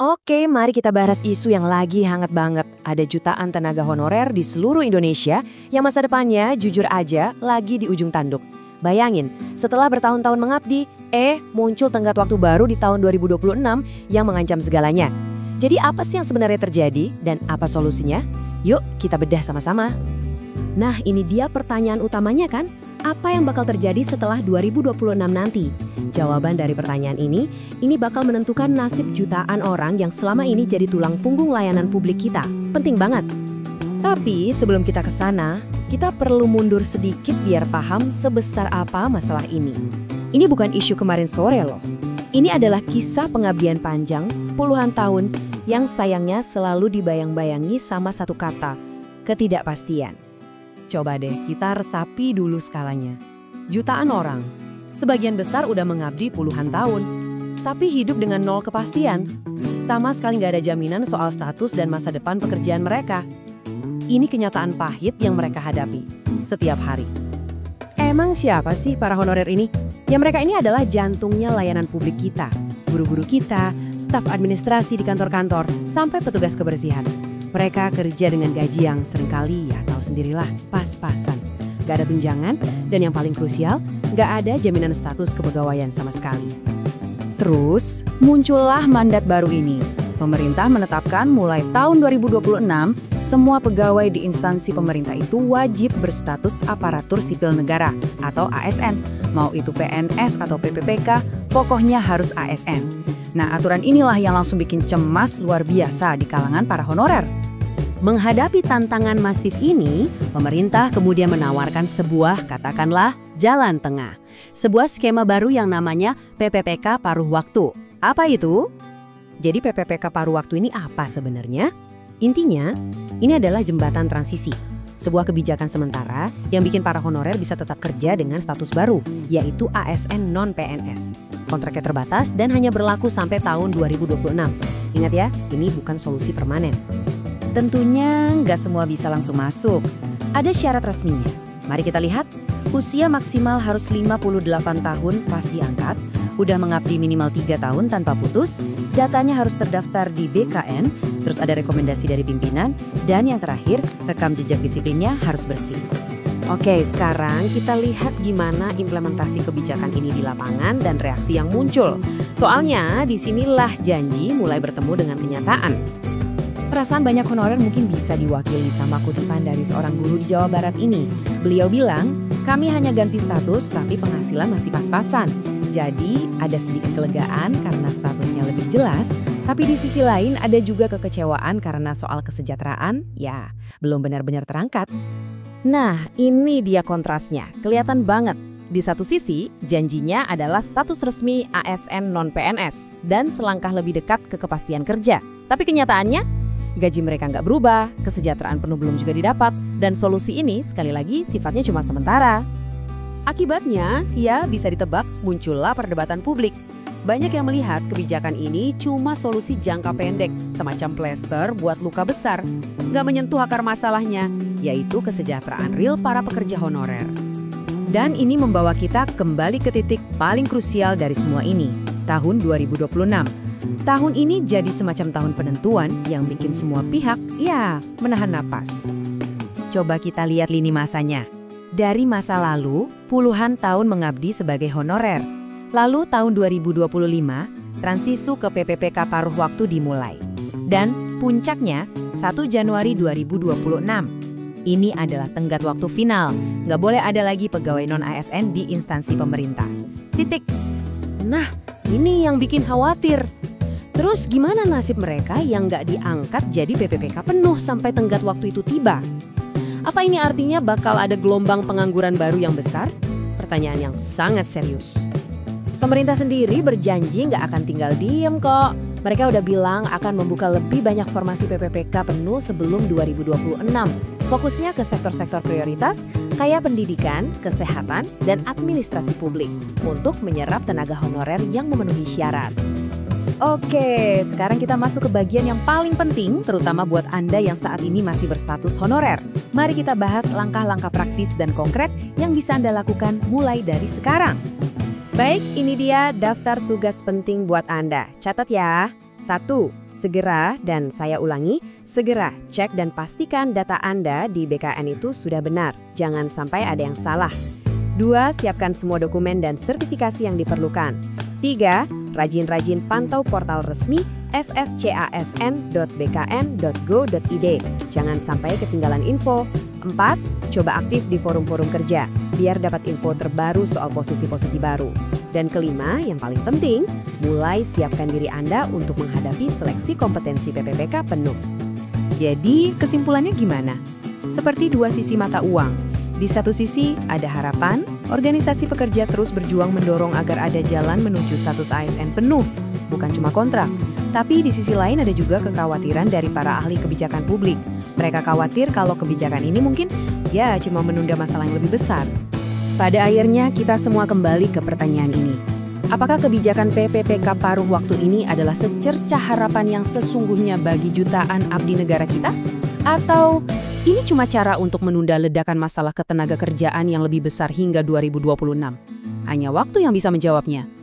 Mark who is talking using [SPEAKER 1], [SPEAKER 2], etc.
[SPEAKER 1] Oke, mari kita bahas isu yang lagi hangat banget. Ada jutaan tenaga honorer di seluruh Indonesia yang masa depannya jujur aja lagi di ujung tanduk. Bayangin, setelah bertahun-tahun mengabdi, muncul tenggat waktu baru di tahun 2026 yang mengancam segalanya. Jadi apa sih yang sebenarnya terjadi dan apa solusinya? Yuk kita bedah sama-sama. Nah, ini dia pertanyaan utamanya kan? Apa yang bakal terjadi setelah 2026 nanti? Jawaban dari pertanyaan ini bakal menentukan nasib jutaan orang yang selama ini jadi tulang punggung layanan publik kita. Penting banget. Tapi sebelum kita ke sana, kita perlu mundur sedikit biar paham sebesar apa masalah ini. Ini bukan isu kemarin sore loh. Ini adalah kisah pengabdian panjang puluhan tahun yang sayangnya selalu dibayang-bayangi sama satu kata, ketidakpastian. Coba deh kita resapi dulu skalanya. Jutaan orang, sebagian besar udah mengabdi puluhan tahun, tapi hidup dengan nol kepastian. Sama sekali nggak ada jaminan soal status dan masa depan pekerjaan mereka. Ini kenyataan pahit yang mereka hadapi setiap hari. Emang siapa sih para honorer ini? Ya mereka ini adalah jantungnya layanan publik kita. Guru-guru kita, staf administrasi di kantor-kantor, sampai petugas kebersihan. Mereka kerja dengan gaji yang seringkali ya tahu sendirilah, pas-pasan. Gak ada tunjangan, dan yang paling krusial, gak ada jaminan status kepegawaian sama sekali. Terus, muncullah mandat baru ini. Pemerintah menetapkan mulai tahun 2026, semua pegawai di instansi pemerintah itu wajib berstatus aparatur sipil negara atau ASN. Mau itu PNS atau PPPK, pokoknya harus ASN. Nah, aturan inilah yang langsung bikin cemas luar biasa di kalangan para honorer. Menghadapi tantangan masif ini, pemerintah kemudian menawarkan sebuah, katakanlah, jalan tengah. Sebuah skema baru yang namanya PPPK Paruh Waktu. Apa itu? Jadi PPPK Paruh Waktu ini apa sebenarnya? Intinya, ini adalah jembatan transisi. Sebuah kebijakan sementara yang bikin para honorer bisa tetap kerja dengan status baru, yaitu ASN non-PNS. Kontraknya terbatas dan hanya berlaku sampai tahun 2026. Ingat ya, ini bukan solusi permanen. Tentunya nggak semua bisa langsung masuk. Ada syarat resminya. Mari kita lihat, usia maksimal harus 58 tahun pas diangkat, udah mengabdi minimal 3 tahun tanpa putus, datanya harus terdaftar di BKN, terus ada rekomendasi dari pimpinan, dan yang terakhir, rekam jejak disiplinnya harus bersih. Oke, sekarang kita lihat gimana implementasi kebijakan ini di lapangan dan reaksi yang muncul. Soalnya disinilah janji mulai bertemu dengan kenyataan. Perasaan banyak honorer mungkin bisa diwakili sama kutipan dari seorang guru di Jawa Barat ini. Beliau bilang, kami hanya ganti status tapi penghasilan masih pas-pasan. Jadi ada sedikit kelegaan karena statusnya lebih jelas, tapi di sisi lain ada juga kekecewaan karena soal kesejahteraan, ya belum benar-benar terangkat. Nah, ini dia kontrasnya, kelihatan banget. Di satu sisi, janjinya adalah status resmi ASN non-PNS dan selangkah lebih dekat ke kepastian kerja. Tapi kenyataannya, gaji mereka nggak berubah, kesejahteraan penuh belum juga didapat, dan solusi ini sekali lagi sifatnya cuma sementara. Akibatnya, ya bisa ditebak muncullah perdebatan publik. Banyak yang melihat kebijakan ini cuma solusi jangka pendek, semacam plester buat luka besar, nggak menyentuh akar masalahnya, yaitu kesejahteraan real para pekerja honorer. Dan ini membawa kita kembali ke titik paling krusial dari semua ini, tahun 2026. Tahun ini jadi semacam tahun penentuan yang bikin semua pihak, ya, menahan napas. Coba kita lihat lini masanya. Dari masa lalu, puluhan tahun mengabdi sebagai honorer. Lalu tahun 2025, transisi ke PPPK Paruh Waktu dimulai. Dan puncaknya 1 Januari 2026. Ini adalah tenggat waktu final. Nggak boleh ada lagi pegawai non-ASN di instansi pemerintah. Titik. Nah, ini yang bikin khawatir. Terus gimana nasib mereka yang nggak diangkat jadi PPPK penuh sampai tenggat waktu itu tiba? Apa ini artinya bakal ada gelombang pengangguran baru yang besar? Pertanyaan yang sangat serius. Pemerintah sendiri berjanji nggak akan tinggal diem kok. Mereka udah bilang akan membuka lebih banyak formasi PPPK penuh sebelum 2026. Fokusnya ke sektor-sektor prioritas kayak pendidikan, kesehatan, dan administrasi publik untuk menyerap tenaga honorer yang memenuhi syarat. Oke, sekarang kita masuk ke bagian yang paling penting, terutama buat Anda yang saat ini masih berstatus honorer. Mari kita bahas langkah-langkah praktis dan konkret yang bisa Anda lakukan mulai dari sekarang. Baik, ini dia daftar tugas penting buat Anda. Catat ya. 1. Segera, dan saya ulangi, segera cek dan pastikan data Anda di BKN itu sudah benar. Jangan sampai ada yang salah. 2. Siapkan semua dokumen dan sertifikasi yang diperlukan. 3. Rajin-rajin pantau portal resmi sschasn.bkn.go.id. Jangan sampai ketinggalan info. 4. Coba aktif di forum-forum kerja, biar dapat info terbaru soal posisi-posisi baru. Dan kelima, yang paling penting, mulai siapkan diri Anda untuk menghadapi seleksi kompetensi PPPK penuh. Jadi, kesimpulannya gimana? Seperti dua sisi mata uang. Di satu sisi, ada harapan, organisasi pekerja terus berjuang mendorong agar ada jalan menuju status ASN penuh, bukan cuma kontrak. Tapi di sisi lain ada juga kekhawatiran dari para ahli kebijakan publik. Mereka khawatir kalau kebijakan ini mungkin cuma menunda masalah yang lebih besar. Pada akhirnya kita semua kembali ke pertanyaan ini. Apakah kebijakan PPPK paruh waktu ini adalah secercah harapan yang sesungguhnya bagi jutaan abdi negara kita? Atau ini cuma cara untuk menunda ledakan masalah ketenaga kerjaan yang lebih besar hingga 2026? Hanya waktu yang bisa menjawabnya.